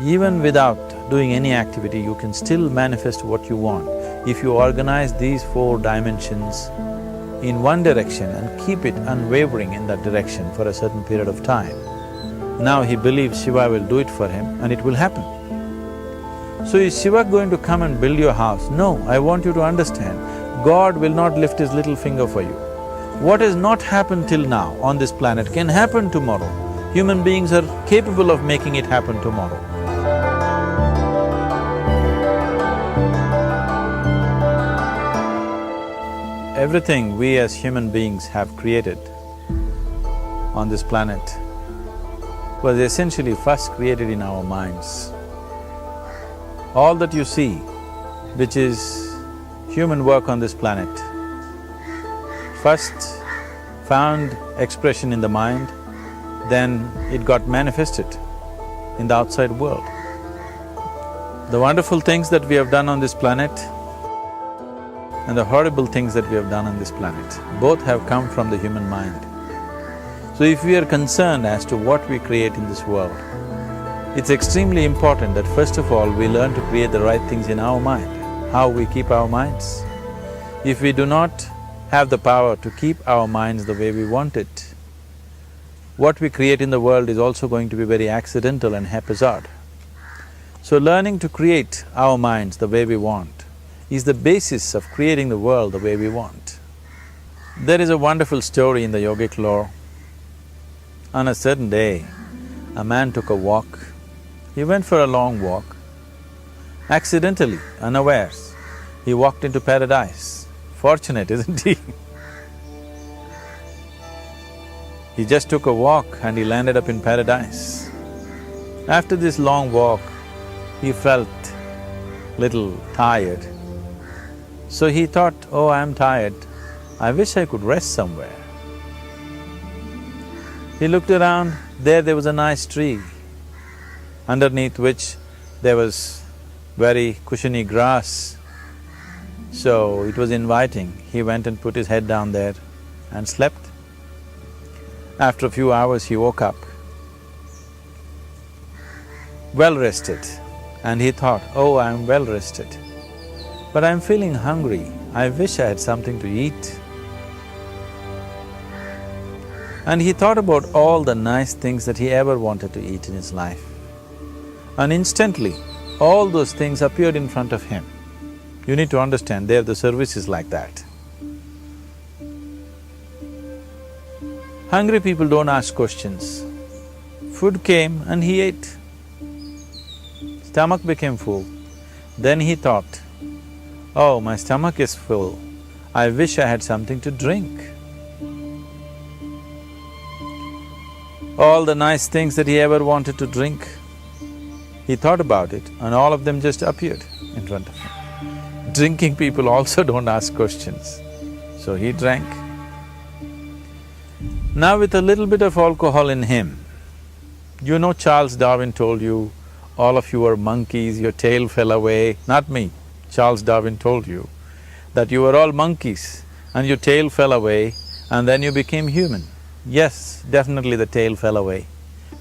Even without doing any activity, you can still manifest what you want if you organize these 4 dimensions in one direction and keep it unwavering in that direction for a certain period of time. Now he believes Shiva will do it for him and it will happen. So is Shiva going to come and build your house? No, I want you to understand, God will not lift his little finger for you. What has not happened till now on this planet can happen tomorrow. Human beings are capable of making it happen tomorrow. Everything we as human beings have created on this planet was essentially first created in our minds. All that you see, which is human work on this planet, first found expression in the mind, then it got manifested in the outside world. The wonderful things that we have done on this planet and the horrible things that we have done on this planet, both have come from the human mind. So if we are concerned as to what we create in this world, it's extremely important that first of all we learn to create the right things in our mind, how we keep our minds. If we do not have the power to keep our minds the way we want it, what we create in the world is also going to be very accidental and haphazard. So learning to create our minds the way we want is the basis of creating the world the way we want. There is a wonderful story in the yogic lore. On a certain day, a man took a walk. He went for a long walk. Accidentally, unawares, he walked into paradise. Fortunate, isn't he? He just took a walk and he landed up in paradise. After this long walk, he felt little tired. So he thought, oh, I'm tired, I wish I could rest somewhere. He looked around, there was a nice tree, underneath which there was very cushiony grass. So it was inviting. He went and put his head down there and slept. After a few hours he woke up, well rested, and he thought, oh, I'm well rested, but I'm feeling hungry, I wish I had something to eat. And he thought about all the nice things that he ever wanted to eat in his life. And instantly, all those things appeared in front of him. You need to understand, there the service is like that. Hungry people don't ask questions. Food came and he ate. Stomach became full. Then he thought, oh, my stomach is full, I wish I had something to drink. All the nice things that he ever wanted to drink, he thought about it and all of them just appeared in front of him. Drinking people also don't ask questions, so he drank. Now with a little bit of alcohol in him, you know Charles Darwin told you, all of you are monkeys, your tail fell away. Not me, Charles Darwin told you that you were all monkeys and your tail fell away and then you became human. Yes, definitely the tail fell away.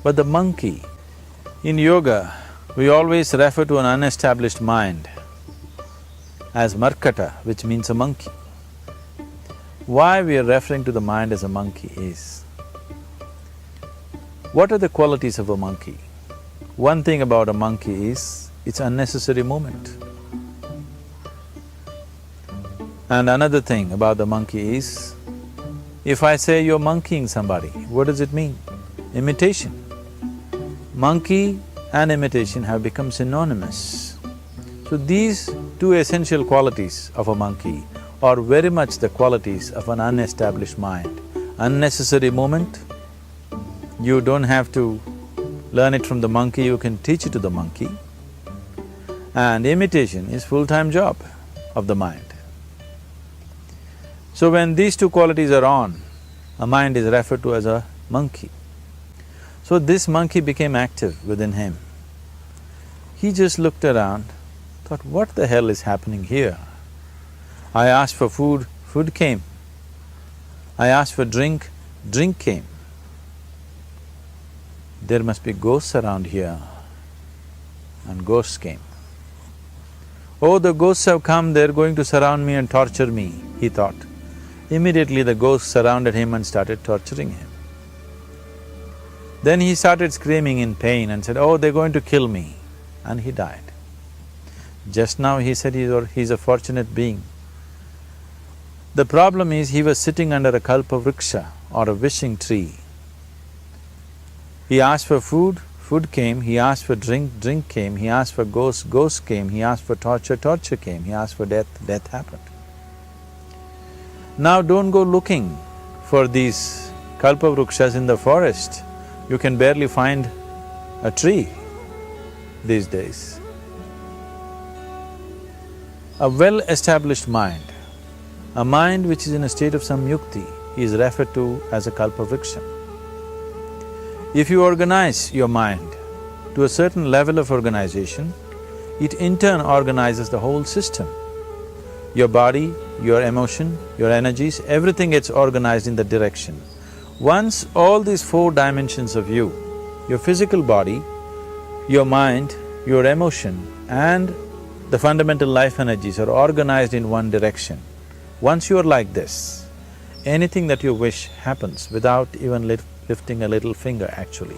But the monkey, in yoga, we always refer to an unestablished mind as markata, which means a monkey. Why we are referring to the mind as a monkey is, what are the qualities of a monkey? One thing about a monkey is, it's unnecessary movement. And another thing about the monkey is, if I say you're monkeying somebody, what does it mean? Imitation. Monkey and imitation have become synonymous. So these two essential qualities of a monkey are very much the qualities of an unestablished mind. Unnecessary movement, you don't have to learn it from the monkey, you can teach it to the monkey. And imitation is full-time job of the mind. So when these two qualities are on, a mind is referred to as a monkey. So this monkey became active within him. He just looked around, thought, what the hell is happening here? I asked for food, food came. I asked for drink, drink came. There must be ghosts around here. and ghosts came. Oh, the ghosts have come, they're going to surround me and torture me, he thought. Immediately the ghosts surrounded him and started torturing him. Then he started screaming in pain and said, oh, they're going to kill me, and he died. Just now he said he's a fortunate being. The problem is he was sitting under a kalpavriksha or a wishing tree. He asked for food, food came, he asked for drink, drink came, he asked for ghost, ghost came, he asked for torture, torture came, he asked for death, death happened. Now don't go looking for these kalpavrukshas in the forest. You can barely find a tree these days. A well-established mind, a mind which is in a state of samyukti, is referred to as a kalpavriksha. If you organize your mind to a certain level of organization, it in turn organizes the whole system. Your body, your emotion, your energies, everything gets organized in that direction. Once all these four dimensions of you, your physical body, your mind, your emotion and the fundamental life energies are organized in one direction, once you are like this, anything that you wish happens without even lifting a little finger actually.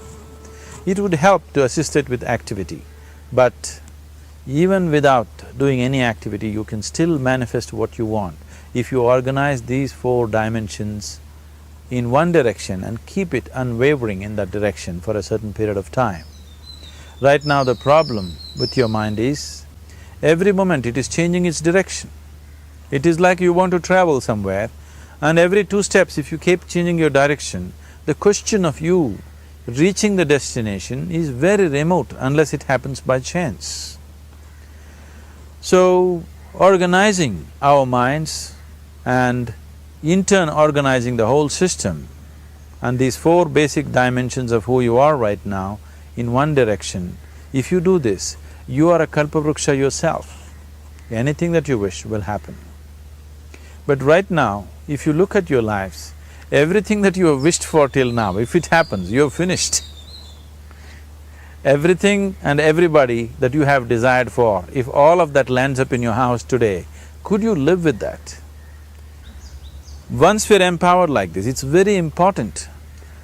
It would help to assist it with activity, but even without doing any activity, you can still manifest what you want if you organize these four dimensions in one direction and keep it unwavering in that direction for a certain period of time. Right now the problem with your mind is, every moment it is changing its direction. It is like you want to travel somewhere and every 2 steps if you keep changing your direction, the question of you reaching the destination is very remote unless it happens by chance. So, organizing our minds and in turn organizing the whole system and these 4 basic dimensions of who you are right now in one direction, if you do this, you are a kalpavruksha yourself. Anything that you wish will happen. But right now, if you look at your lives, everything that you have wished for till now, if it happens, you have finished. Everything and everybody that you have desired for, if all of that lands up in your house today, could you live with that? Once we're empowered like this, it's very important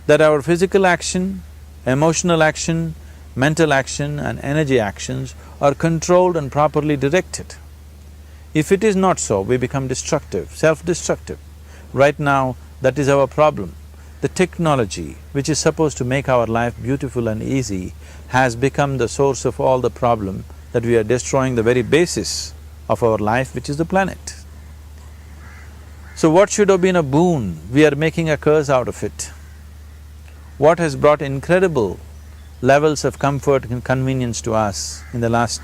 that our physical action, emotional action, mental action and energy actions are controlled and properly directed. If it is not so, we become destructive, self-destructive. Right now, that is our problem. The technology, which is supposed to make our life beautiful and easy, has become the source of all the problem that we are destroying the very basis of our life, which is the planet. So what should have been a boon, we are making a curse out of it. What has brought incredible levels of comfort and convenience to us in the last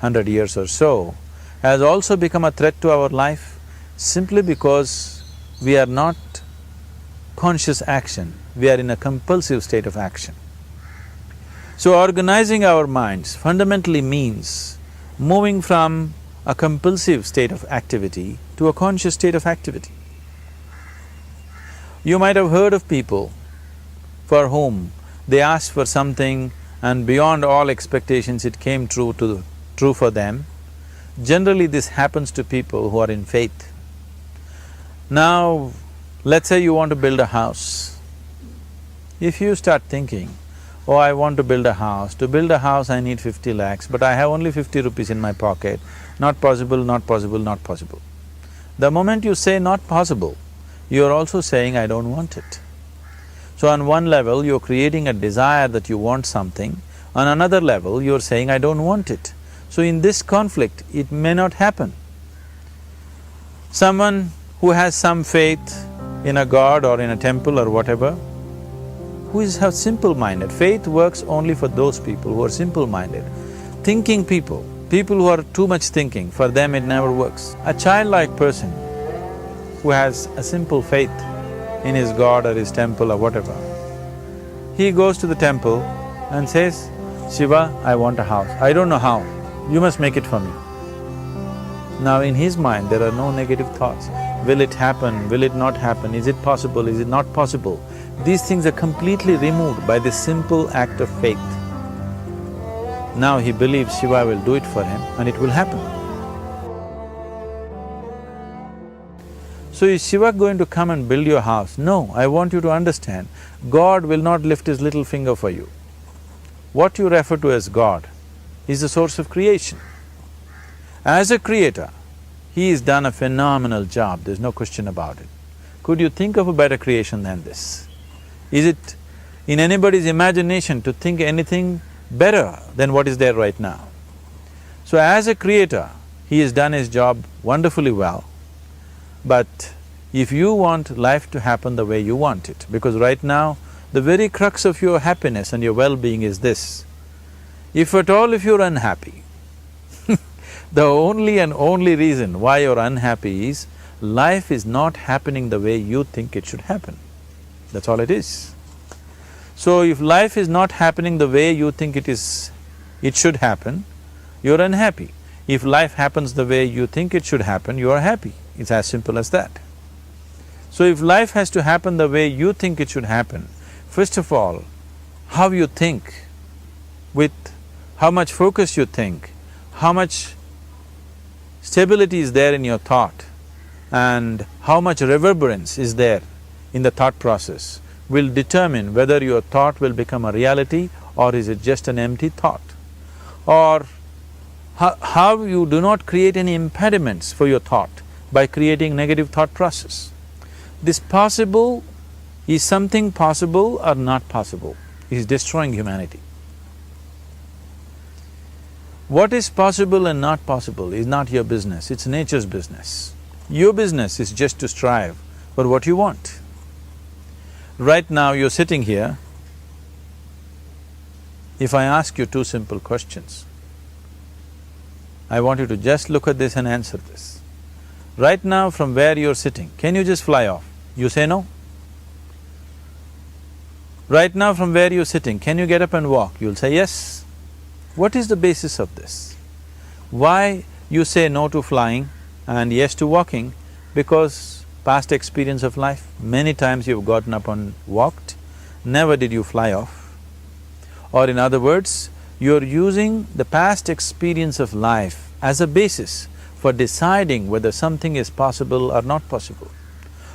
100 years or so has also become a threat to our life simply because we are not conscious action, we are in a compulsive state of action. So organizing our minds fundamentally means moving from a compulsive state of activity to a conscious state of activity. You might have heard of people for whom they asked for something and beyond all expectations it came true for them. Generally this happens to people who are in faith. Now, let's say you want to build a house. If you start thinking, oh, I want to build a house, to build a house I need 50 lakhs, but I have only 50 rupees in my pocket, not possible, not possible, not possible. The moment you say not possible, you are also saying I don't want it. So on one level, you're creating a desire that you want something, on another level, you're saying I don't want it. So in this conflict, it may not happen. Someone who has some faith in a god or in a temple or whatever, who is simple-minded, faith works only for those people who are simple-minded. Thinking people, people who are too much thinking, for them it never works. A childlike person who has a simple faith in his god or his temple or whatever, he goes to the temple and says, Shiva, I want a house. I don't know how, you must make it for me. Now in his mind there are no negative thoughts. Will it happen? Will it not happen? Is it possible? Is it not possible? These things are completely removed by this simple act of faith. Now he believes Shiva will do it for him and it will happen. So is Shiva going to come and build your house? No, I want you to understand, God will not lift his little finger for you. What you refer to as God is the source of creation. As a creator, he has done a phenomenal job, there's no question about it. Could you think of a better creation than this? Is it in anybody's imagination to think anything better than what is there right now? So as a creator, he has done his job wonderfully well. But if you want life to happen the way you want it, because right now, the very crux of your happiness and your well-being is this, if at all if you're unhappy, the only and only reason why you're unhappy is life is not happening the way you think it should happen. That's all it is. So if life is not happening the way you think it should happen, you're unhappy. If life happens the way you think it should happen, you are happy. It's as simple as that. So if life has to happen the way you think it should happen, first of all, how you think, with how much focus you think, how much stability is there in your thought, and how much reverberance is there in the thought process will determine whether your thought will become a reality or is it just an empty thought. Or how you do not create any impediments for your thought by creating negative thought process. This possible is something possible or not possible, is destroying humanity. What is possible and not possible is not your business, it's nature's business. Your business is just to strive for what you want. Right now you're sitting here, if I ask you two simple questions, I want you to just look at this and answer this. Right now from where you're sitting, can you just fly off? You say no. Right now from where you're sitting, can you get up and walk? You'll say yes. What is the basis of this? Why you say no to flying and yes to walking? Because past experience of life, many times you've gotten up and walked, never did you fly off. Or in other words, you're using the past experience of life as a basis for deciding whether something is possible or not possible.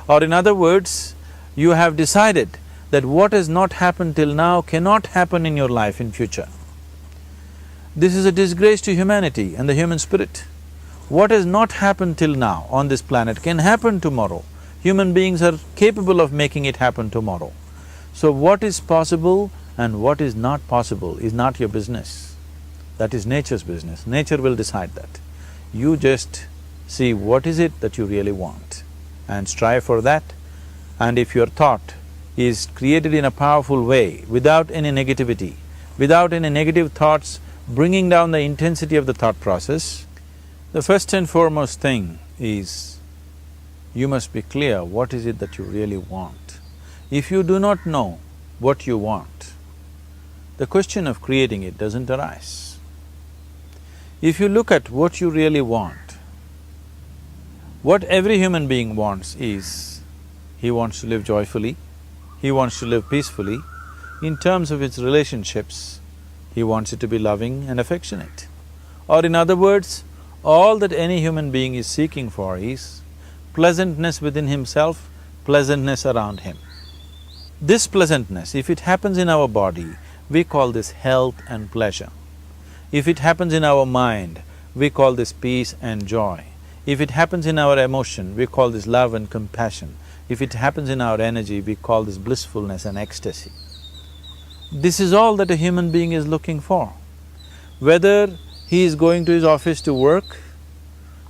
Or in other words, you have decided that what has not happened till now cannot happen in your life in future. This is a disgrace to humanity and the human spirit. What has not happened till now on this planet can happen tomorrow. Human beings are capable of making it happen tomorrow. So what is possible and what is not possible is not your business. That is nature's business. Nature will decide that. You just see what is it that you really want and strive for that. And if your thought is created in a powerful way, without any negativity, without any negative thoughts bringing down the intensity of the thought process, the first and foremost thing is you must be clear what is it that you really want. If you do not know what you want, the question of creating it doesn't arise. If you look at what you really want, what every human being wants is, he wants to live joyfully, he wants to live peacefully. In terms of its relationships, he wants it to be loving and affectionate. Or in other words, all that any human being is seeking for is pleasantness within himself, pleasantness around him. This pleasantness, if it happens in our body, we call this health and pleasure. If it happens in our mind, we call this peace and joy. If it happens in our emotion, we call this love and compassion. If it happens in our energy, we call this blissfulness and ecstasy. This is all that a human being is looking for. Whether he is going to his office to work,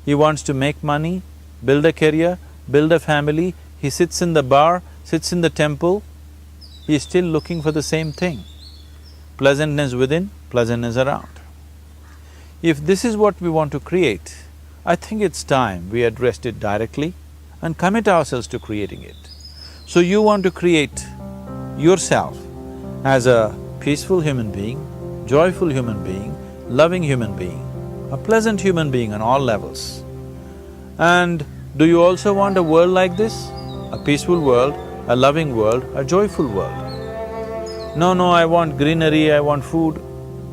he wants to make money, build a career, build a family, he sits in the bar, sits in the temple, he is still looking for the same thing. Pleasantness within, pleasantness around. If this is what we want to create, I think it's time we addressed it directly and commit ourselves to creating it. So you want to create yourself as a peaceful human being, joyful human being, loving human being, a pleasant human being on all levels. And do you also want a world like this? A peaceful world, a loving world, a joyful world? No, I want greenery, I want food.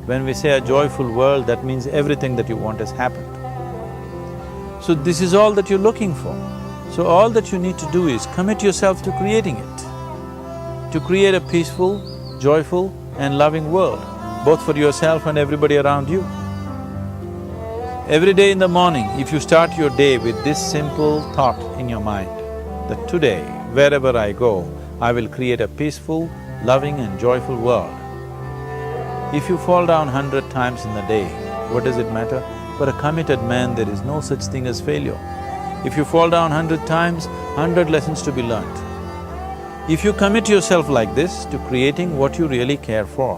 When we say a joyful world, that means everything that you want has happened. So this is all that you're looking for. So all that you need to do is commit yourself to creating it, to create a peaceful, joyful and loving world, both for yourself and everybody around you. Every day in the morning, if you start your day with this simple thought in your mind, that today, wherever I go, I will create a peaceful, loving and joyful world. If you fall down 100 times in the day, what does it matter? For a committed man, there is no such thing as failure. If you fall down 100 times, 100 lessons to be learnt. If you commit yourself like this to creating what you really care for,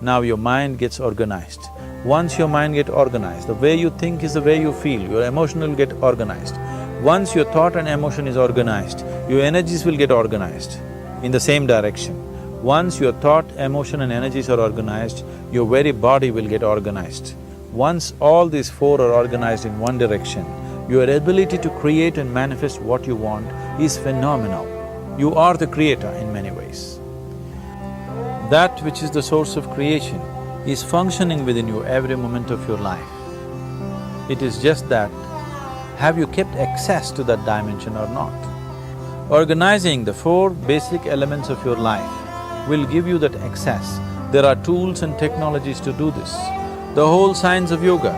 now your mind gets organized. Once your mind gets organized, the way you think is the way you feel, your emotion will get organized. Once your thought and emotion is organized, your energies will get organized in the same direction. Once your thought, emotion and energies are organized, your very body will get organized. Once all these four are organized in one direction, your ability to create and manifest what you want is phenomenal. You are the creator in many ways. That which is the source of creation is functioning within you every moment of your life. It is just that, have you kept access to that dimension or not? Organizing the four basic elements of your life will give you that access. There are tools and technologies to do this. The whole science of yoga,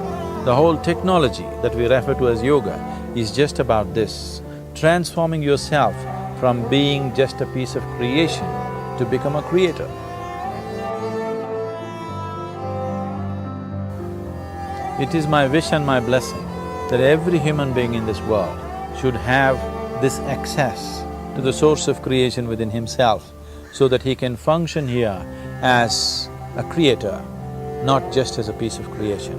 the whole technology that we refer to as yoga is just about this, transforming yourself from being just a piece of creation to become a creator. It is my wish and my blessing that every human being in this world should have this access to the source of creation within himself, so that he can function here as a creator, not just as a piece of creation.